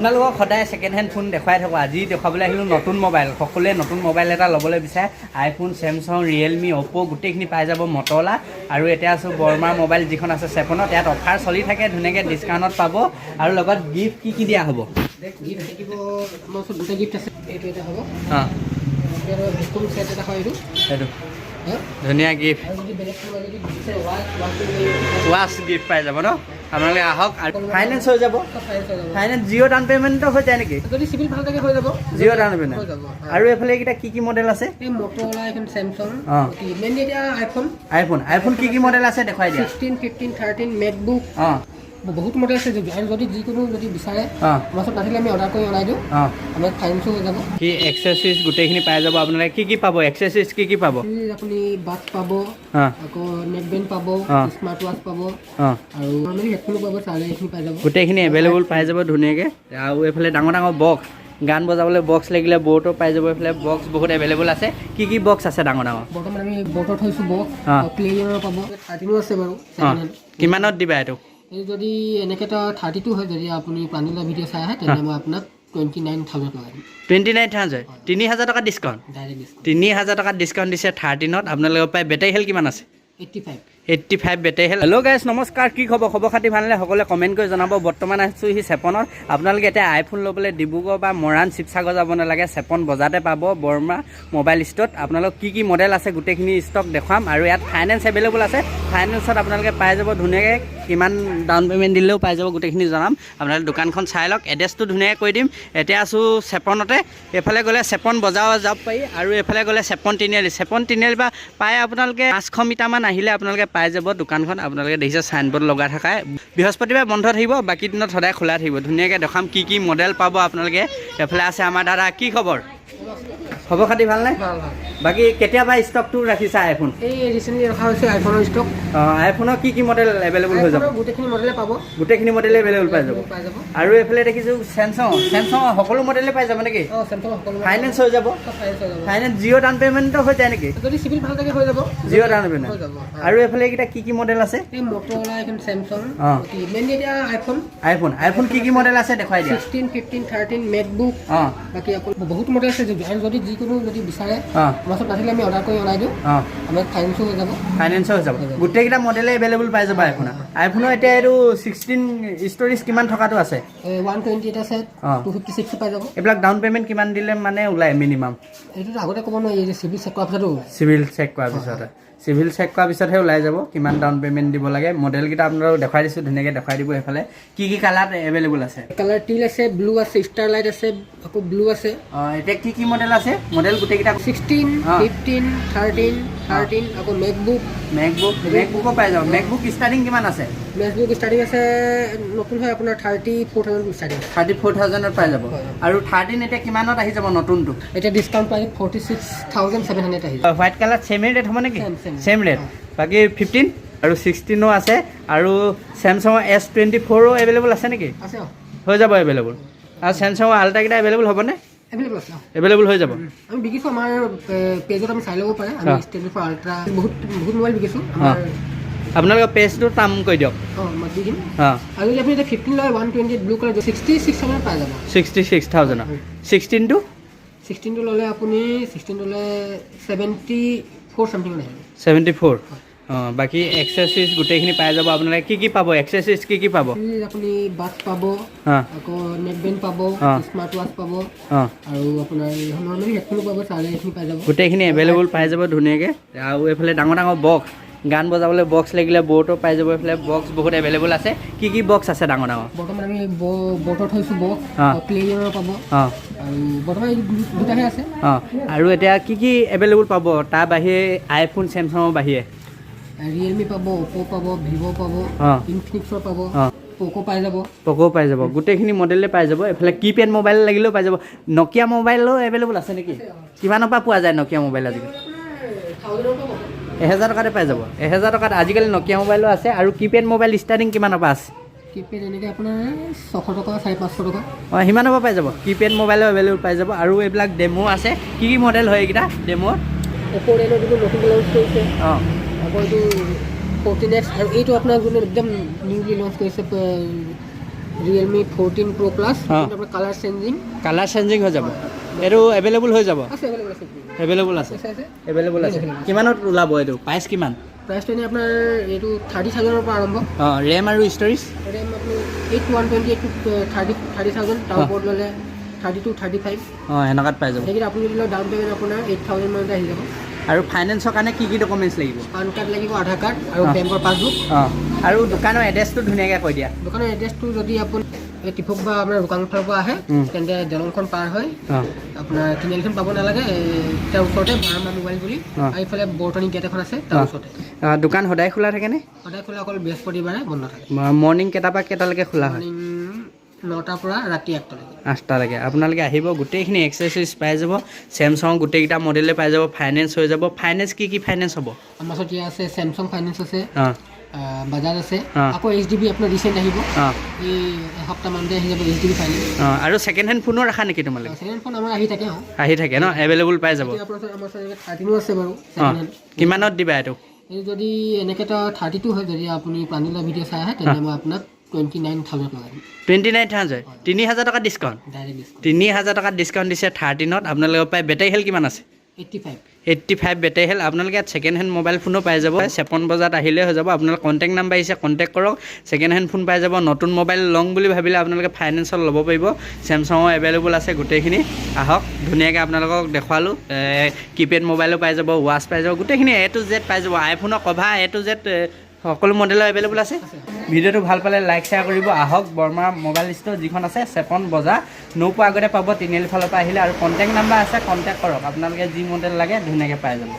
আপোনালোকক সদায় second hand phone দেখুৱাই থাকোঁ। আজি দেখুৱাবলৈ আহিলোঁ নতুন মোবাইল। সকলোৱে নতুন মোবাইল এটা ল'বলৈ বিচাৰে। আইফোন, চেমচাং, ৰিয়েলমি, অ'প' গোটেইখিনি পাই যাব। মটৰলা আৰু এতিয়া আছোঁ বৰ্মাৰ মোবাইল যিখন আছে 7ত। ইয়াত অফাৰ চলি থাকে, ধুনীয়াকৈ ডিছকাউণ্টত পাব। আৰু লগত গিফ্ট কি দিয়া হ'ব? গিফ্ট থাকিব আমাৰ ওচৰত দুটা গিফ্ট আছে। এইটো এটা হ'ব, অঁ হেডফোন ছেট এটা হয়। সেইটো ধুনীয়া গিফ্ট, আৰু যদি বেলেগ কোনোবা যদি বিচাৰে ৱাচ গিফ্ট পাই যাব ন। আপোনালোকে আহক। আৰু ফাইনেন্স হৈ যাব? ফাইনেন্স ফাইনেন্স জিৰ' ডাউন পে'মেণ্টৰ হৈ যায় নেকি? যদি চিভিল ভাল থাকে হৈ যাব, জিৰ' ডাউন পে'মেণ্ট। হৈ যাব। আৰু এইফালে এইকেইটা কি মডেল আছে? এই মটৰলা, এখন চেমচাং, অঁ মেইনলি এতিয়া আইফোন কি মডেল আছে দেখুৱাই দিয়া। 16, 15, 13, মেকবুক, অঁ বহুত মডেল আছে। আৰু যদি যিকোনো যদি বিচাৰে অঁ আমাৰ ওচৰত নাথাকিলে আমি অৰ্ডাৰ কৰি অনাই দিওঁ। অঁ আমাৰ ফাইনেন্সো হৈ যাব। কি এক্সেছৰিজ গোটেইখিনি পাই যাব। আপোনালোকে কি পাব? এক্সেছৰিজ কি পাব? আপুনি বাছ পাব, অঁ আকৌ নেকবেণ্ড পাব, অঁ স্মাৰ্ট ৱাচ পাব, অঁ আৰু নৰ্মেলি হেডফোনো পাব। চাৰ্জাৰ এইখিনি পাই যাব। গোটেইখিনি এভেইলেবল পাই যাব ধুনীয়াকৈ। আৰু এইফালে ডাঙৰ বক্স, গান বজাবলৈ বক্স লাগিলে ব'টো পাই যাব। এইফালে বক্স বহুত এভেইলেবল আছে। কি বক্স আছে ডাঙৰ বৰ্তমান আমি বটত থৈছোঁ বক্স, অঁ প্লেয়াৰৰ পাব। 13ও আছে বাৰু। অঁ কিমানত দিবা এইটো? এই যদি এনেকৈ এটা 32 হয়, যদি আপুনি পানীলা ভিডিঅ' চাই আহে তেন্তে মই আপোনাক 29,000 লগাই দিম। 29,000, 3,000 টকা ডিছকাউণ্ট। ডাইৰেক্ট ডিছকাউণ্ট 3,000 টকা ডিছকাউণ্ট দিছে 13ত। আপোনালোকৰ প্ৰায় বেটাৰী হেল্থ কিমান আছে? 85 বেটাৰী হেল্থ। হেল্ল' গাইজ, নমস্কাৰ। কি খবৰ খাতি ভালনে? সকলোৱে কমেণ্ট কৰি জনাব। বৰ্তমান আছোঁ সি 7ত। আপোনালোকে এতিয়া আইফোন ল'বলৈ ডিব্ৰুগড় বা মৰাণ, শিৱসাগৰ যাব নালাগে। 7 বজাতে পাব বৰ্মা মোবাইল ষ্ট'ৰত। আপোনালোক কি মডেল আছে গোটেইখিনি ষ্টক দেখুৱাম। আৰু ইয়াত ফাইনেন্স এভেইলেবল আছে। ফাইনেন্সত আপোনালোকে পাই যাব ধুনীয়াকৈ। কিমান ডাউন পে'মেণ্ট দিলেও পাই যাব, গোটেইখিনি জনাম। আপোনালোকে দোকানখন চাই লওক। এড্ৰেছটো ধুনীয়াকৈ কৈ দিম। এতিয়া আছোঁ 7তে। এইফালে গ'লে 7 বজাৰ যাব পাৰি, আৰু এইফালে গ'লে 7 তিনিআলি পৰা প্ৰায় আপোনালোকে 500 মিটাৰমান আহিলে আপোনালোকে পাই যাব দোকানখন। আপোনালোকে দেখিছে চাইনবোৰ্ড লগাই থকাই। বৃহস্পতিবাৰ বন্ধ থাকিব, বাকী দিনত সদায় খোলা থাকিব। ধুনীয়াকৈ দেখাম কি মডেল পাব আপোনালোকে। এইফালে আছে আমাৰ দাদা। কি খবৰ খাতি ভালনে? ভাল। বাকী কেতিয়াবা ষ্টকটো ৰাখিছা আইফোন? এই ৰিচেণ্টলি ৰখা হৈছে আইফোনৰ ষ্টক। অঁ আইফোনৰ কি মডেল এভেইলেবল হৈ যাব? গোটেইখিনি মডেলে পাব। গোটেইখিনি মডেলে এভেইলেবল পাই যাব। আৰু এইফালে দেখিছোঁ চেমচাং সকলো মডেলে পাই যাব নেকি? ফাইনেন্স হৈ যাব? ফাইনেন্স জিৰ' ডাউন পে'মেণ্টৰ হৈ যায় নেকি? যদি চিভিল ভাল থাকে হৈ যাব, জিৰ' ডাউন পে'মেণ্ট। আৰু এইফালে এইকেইটা কি মডেল আছে? এই মটৰলা, এখন চেমচাং, অঁ মেইনলি এতিয়া আইফোন কি মডেল আছে দেখুৱাই দিয়া। 16, 15, 13, মেকবুক, অঁ বাকী আপোনাৰ বহুত মডেল আছে। আৰু যদি যিকোনো যদি বিচাৰে অঁ আমাৰ ওচৰত নাথাকিলে আমি অৰ্ডাৰ কৰি অনাই দিওঁ। অঁ আমাৰ ফাইনেন্সো হৈ যাব। গোটেইকেইটা মডেলে এভেইলেবল পাই যাব আইফোনৰ। এতিয়া এইটো 16 ষ্ট'ৰেজ কিমান থকাটো আছে? 128 আছে, অঁ 256 পাই যাব। এইবিলাক ডাউন পে'মেণ্ট কিমান দিলে মানে ওলায় মিনিমাম? এইটোতো আগতে ক'ব নোৱাৰি, চিভিল চেক কৰাৰ পিছতো। চিভিল চেক কৰাৰ পিছতহে ওলাই যাব কিমান ডাউন পে'মেণ্ট দিব লাগে। মডেলকেইটা আপোনালোকক দেখুৱাই দিছোঁ, ধুনীয়াকৈ দেখুৱাই দিব। এইফালে কি কালাৰ এভেইলেবল আছে? কালাৰ টিল আছে, ব্লু আছে, ষ্টাৰ লাইট আছে, আকৌ ব্লু আছে। অঁ এতিয়া কি মডেল আছে? মডেল গোটেইকেইটা 16, 15, 13, আকৌ মেকবুকো পাই যাব। মেকবুক ষ্টাৰ্টিং কিমান আছে? মেকবুক ষ্টাৰ্টিং আছে, নতুন হয় আপোনাৰ 34,000 ষ্টাৰ্টিং। 34,000ত পাই যাব। আৰু 13 এতিয়া কিমানত আহি যাব নতুনটো? এতিয়া ডিছকাউণ্ট পাই 46,700 আহি যাব। হোৱাইট কালাৰ ছেম ৰেট হ'ব নেকি? Same rate. বাকী 15 আৰু 16ও আছে। আৰু চেমচাঙৰ S24ও এভেইলেবল আছে নেকি? আছে, হৈ যাব এভেইলেবল। আৰু চেমচাঙৰ আল্ট্ৰাকেইটা এভেইলেবল হ'বনে? এভেইলেবল হৈ যাব। আমি বিকিছোঁ, আমাৰ পেজত আমি চাই ল'ব পাৰে। আমি S24 আল্ট্ৰা বহুত মোবাইল বিকিছোঁ। আপোনালোকৰ পেজটো নাম কৈ দিয়ক। মই দি দিম। অঁ আৰু যদি আপুনি এতিয়া 15 লয়, 128 ব্লু কালাৰ 66,000 পাই যাব। 66,000। 16টো ল'লে আপুনি 74 চামথিং আহিব। 74। অঁ বাকী এক্সেছৰিজ গোটেইখিনি পাই যাব। আপোনালোকে কি পাব? এক্সেছৰিজ কি পাব? আপুনি বাছ পাব, আকৌ নেকবেণ্ড পাব, স্মাৰ্ট ৱাচ পাব, আৰু আপোনাৰ নৰ্মেলি হেডফোনো পাব, চাৰ্জাৰ এইখিনি পাই যাব। গোটেইখিনি এভেইলেবল পাই যাব ধুনীয়াকৈ। আৰু এইফালে ডাঙৰ বক্স, গান বজাবলৈ বক্স লাগিলে ব'টো পাই যাব। এইফালে বক্স বহুত এভেইলেবল আছে। কি বক্স আছে ডাঙৰ? বৰ্তমান আমি বটত থৈছোঁ বক্স, প্লেয়াৰৰ পাব। অঁ আৰু বৰ্তমান এই দুটাহে আছে। অঁ আৰু এতিয়া কি এভেইলেবল পাব তাৰ বাহিৰে? আইফোন চেমচাঙৰ বাহিৰে ৰিয়েলমি পাব, অ'প' পাব, ভিভ' পাব, ইনফিনিক্সৰ পাব, প'ক' পাই যাব। গোটেইখিনি মডেলে পাই যাব। এইফালে কিপেড মোবাইল লাগিলেও পাই যাব। নকিয়া মোবাইলো এভেইলেবল আছে নেকি? কিমানৰ পৰা পোৱা যায় নকিয়া মোবাইল আজিকালি? 1000 টকাতে পাই যাব। 1000 টকাত আজিকালি নকিয়া মোবাইলো আছে। আৰু কিপেড মোবাইল ষ্টাৰ্টিং কিমানৰ পৰা আছে? কিপেড এনেকৈ আপোনাৰ 600 টকা, 550 টকা। অঁ সিমানৰ পৰা পাই যাব। কিপেড মোবাইলো এভেইলেবল পাই যাব। আৰু এইবিলাক ডেমো আছে। কি মডেল হয় এইকেইটা ডেমোৰ? অ'প' ৰেনৰ যিটো নতুন লঞ্চ কৰিছে, অঁ আকৌ এইটো 14X, আৰু এইটো আপোনাৰ যোনটো একদম নিউলি লঞ্চ কৰিছে Realme 14 Pro Plus আপোনাৰ কালাৰ চেঞ্জিং হৈ যাব এইটো এভেইলেবল হৈ যাব আছে এভেইলেবল আছে কিমানত ওলাব এইটো প্ৰাইচ কিমান প্ৰাইচটো এনে আপোনাৰ এইটো 30,000 পৰা আৰম্ভ ৰেম আৰু ষ্ট'ৰেজ ৰেম আপুনি 8128 30,000 তাৰ ওপৰত ল'লে 32 35 এনেকুৱাত পাই যাব সেইকেইটা আপুনি যদি ডাউন পে'মেণ্ট আপোনাৰ 8,000 মানতে আহি যাব আৰু ফাইনেন্সৰ কাৰণে কি কি ডকুমেণ্টছ লাগিব পান কাৰ্ড লাগিব আধাৰ কাৰ্ড আৰু বেংকৰ পাছবুক আৰু দোকানৰ এড্ৰেছটো ধুনীয়াকৈ কৈ দিয়া দোকানৰ এড্ৰেছটো যদি আপুনি টিফক বা আপোনাৰ দোকানৰ ফালৰ পৰা আহে তেন্তে দলংখন পাৰ হয় আপোনাৰ তিনিআলিখন পাব নালাগে তাৰ ওচৰতে বাৰমা মোবাইল বুলি আৰু এইফালে বৰ্তনী গেট এখন আছে তাৰ ওচৰতে দোকান সদায় খোলা থাকেনে সদায় খোলা অকল বৃহস্পতিবাৰে বন্ধ থাকে মৰ্ণিং কেইটাৰ পৰা কেইটালৈকে খোলা হয় 9টাৰ পৰা ৰাতি 8টালৈকে আপোনালোকে আহিব গোটেইখিনি এক্সেসৰিজ পাই যাব চেমচাং গোটেইকেইটা মডেলে পাই যাব ফাইনেন্স হৈ যাব ফাইনেন্স কি ফাইনেন্স হ'ব আমাৰ ওচৰত এতিয়া আছে চেমচাং ফাইনেন্স আছে বাজাজ আছে আকৌ HDB আপোনাৰ ৰিচেণ্ট আহিব এই এসপ্তাহ মানতে আহি যাব HDB ফাইনেন্স আৰু ছেকেণ্ড হেণ্ড ফোনো ৰাখা নেকি তোমালোকে ছেকেণ্ড হেণ্ড ফোন আমাৰ আহি থাকে ন এভেইলেবল পাই যাব আমাৰ ওচৰত 13 আছে বাৰু ছেকেণ্ড হেণ্ড কিমানত দিবা এইটো এই যদি এনেকৈ 32 হয় যদি আপুনি পানীলা ভিডিঅ' চাই আহে তেন্তে মই আপোনাক 29,000 লগাই দিম 29,000 3,000 টকা ডিছকাউণ্ট ডাইৰেক্ট 3,000 টকা ডিছকাউণ্ট দিছে 13ত আপোনালোকৰ পাই বেটাৰী হেল্থ কিমান আছে 85 বেটাৰী হেল্থ আপোনালোকে ইয়াত ছেকেণ্ড হেণ্ড মোবাইল ফোনো পাই যাব 56 বজাত আহিলে হৈ যাব আপোনালোকৰ কণ্টেক্ট নাম্বাৰ আহিছে কণ্টেক্ট কৰক ছেকেণ্ড হেণ্ড ফোন পাই যাব নতুন মোবাইল লং বুলি ভাবিলে আপোনালোকে ফাইনেন্সত ল'ব পাৰিব চেমচাঙৰ এভেইলেবল আছে গোটেইখিনি আহক ধুনীয়াকৈ আপোনালোকক দেখুৱালোঁ কিপেড মোবাইলো পাই যাব ৱাচ পাই যাব গোটেইখিনি A to Z পাই যাব আইফোনৰ কভাৰ A to Z সকলো মডেলৰ এভেইলেবল আছে ভিডিঅ'টো ভাল পালে লাইক শ্বেয়াৰ কৰিব আহক বৰ্মা মোবাইল ষ্ট'ৰ যিখন আছে 56 বজাৰ নৌপোৱা আগতে পাব তিনিআলি ফালৰ পৰা আহিলে আৰু কণ্টেক্ট নাম্বাৰ আছে কণ্টেক্ট কৰক আপোনালোকে যি মডেল লাগে ধুনীয়াকৈ পাই যাব